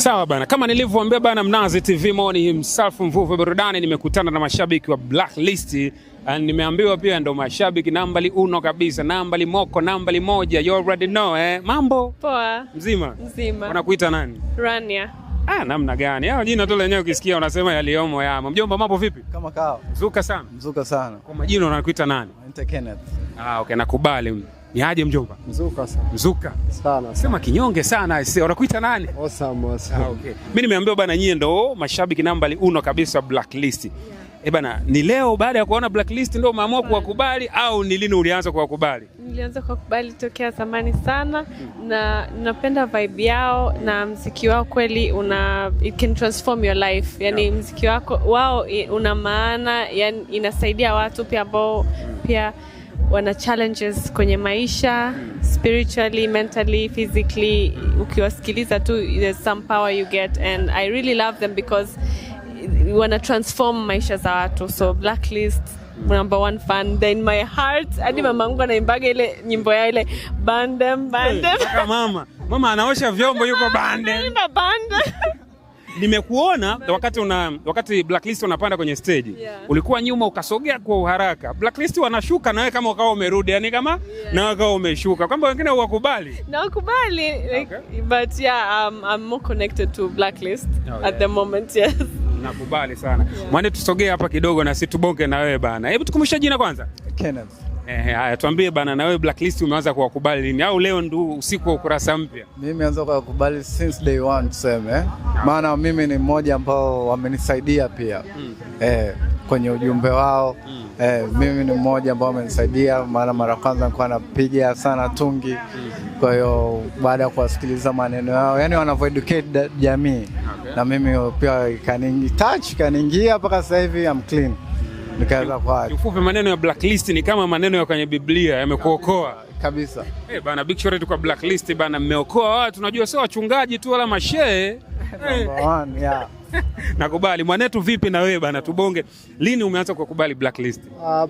Sawa bana, kama nilivyoambia bana, Mnazi TV Morning himself mvuvi burudani, nimekutana na mashabiki wa Blacklist. Nimeambiwa pia ndo mashabiki nambali uno kabisa, nambali moko, nambali moja. You already know Mambo? Poa. Mzima? Mzima. Wanakuita nani? Rania. Namna gani? Hao jina tu lenyewe ukisikia unasema yaliomo yamo. Mjomba, mambo vipi? Kama kawa. Mzuka sana? Mzuka sana. Kwa majina wanakuita nani? Naitwa Kenneth. Okay, nakubali. Ni aje mjomba? Mzuka sana. Mzuka? Sana. Sema kinyonge sana. Wanakuita nani? Awesome. Okay. Mimi nimeambiwa bana, nyie ndo mashabiki nambali uno kabisa Blacklist. Bana, ni leo baada ya kuona Blacklist ndo umeamua kuwakubali au ni lini ulianza kuwakubali? Nilianza kuwakubali tokea zamani sana na napenda vibe yao na muziki wao kweli it can transform your life. Yani muziki wao una maana, yani inasaidia watu pia ambao pia wana challenges kwenye maisha, spiritually, mentally, physically. Ukiwasikiliza tu there's some power you get, and I really love them because wanna transform maisha za watu. So Blacklist number one fan in my heart. Hadi mamangu anaimbaga ile nyimbo ya ile Bandem. Mama anaosha vyombo yuko Bandem. Nimekuona wakati Blacklist unapanda kwenye stage. Ulikuwa nyuma ukasogea kwa uharaka. Blacklist wanashuka na wewe kama ukawa umerudi, yani kama na wewe ukawa umeshuka. Kwamba wengine huwakubali. Na ukubali but I'm more connected to Blacklist at the moment. Yes. Nakubali sana. Mwende tusogee hapa kidogo na situbonge na wewe bana. Hebu tukumbushe jina kwanza. Kenneth. Haya, tuambie bana, na wewe Blacklist umeanza kuwakubali lini au leo ndio usiku wa ukurasa mpya? Mimi nimeanza kuwakubali since day one tuseme. Maana mimi ni mmoja ambao wamenisaidia pia. Kwenye ujumbe wao. Mimi ni mmoja ambao wamenisaidia, maana mara kwanza nilikuwa napiga sana tungi. Kwa hiyo baada ya kuwasikiliza maneno yao, yani wanavoeducate jamii. Na mimi pia kaniingia mpaka sasa hivi I'm clean. Nikaanza kwa ufupi, maneno ya Blacklist ni kama maneno ya kwenye Biblia, yamekuokoa kabisa. Bana, big shout out kwa Blacklist bana, mmeokoa watu. Unajua sio wachungaji tu wala mashehe. Nakubali. Mwanetu vipi na wewe bana, tubonge. Lini umeanza kukubali Blacklist?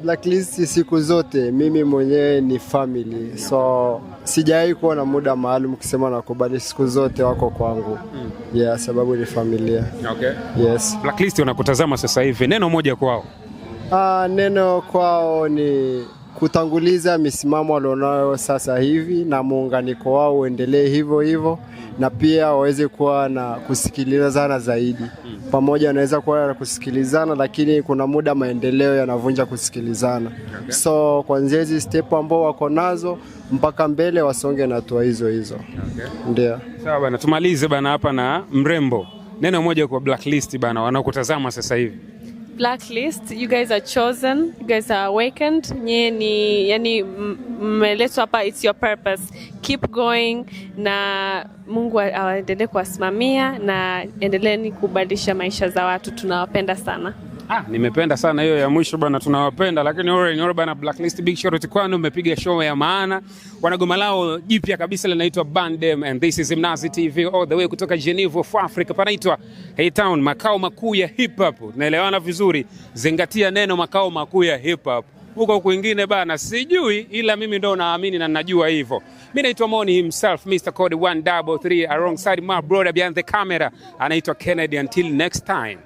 Blacklist siku zote, mimi mwenyewe ni family. So sijawahi kuwa na muda maalum kusema nakubali, siku zote wako kwangu. Sababu ni familia. Okay. Yes. Blacklist wanakutazama sasa hivi. Neno moja kwao. Neno kwao ni kutanguliza misimamo walionayo sasa hivi na muunganiko wao uendelee hivyo hivyo, na pia waweze kuwa na kusikilizana zaidi. Pamoja wanaweza kuwa na kusikilizana, lakini kuna muda maendeleo yanavunja kusikilizana. So kuanzia hizi step ambao wako nazo mpaka mbele wasonge na hatua hizo. Ndio. Sawa bana, tumalize bana hapa na mrembo. Neno moja kwa Blacklist bana, wanakutazama sasa hivi. Blacklist, you guys are chosen, you guys are awakened. Yani mmeletwa hapa, it's your purpose. Keep going na Mungu aendelee kuwasimamia na endeleeni kubadilisha maisha za watu. Tunawapenda sana. Nimependa sana hiyo ya mwisho bana, tunawapenda. Lakini wewe bana, Blacklist, big shout out kwenu, umepiga show ya maana. Wanagoma lao jipya kabisa linaitwa Bandem, and this is Mnazi TV all the way kutoka Geneva for Africa. Panaitwa H-Town, makao makuu ya hip hop. Naelewana vizuri, zingatia neno makao makuu ya hip hop. Huko kwingine bana sijui, ila mimi ndo naamini na najua hivyo. Mimi naitwa Moni himself, Mr. Code 133, alongside my brother behind the camera anaitwa Kennedy. Until next time.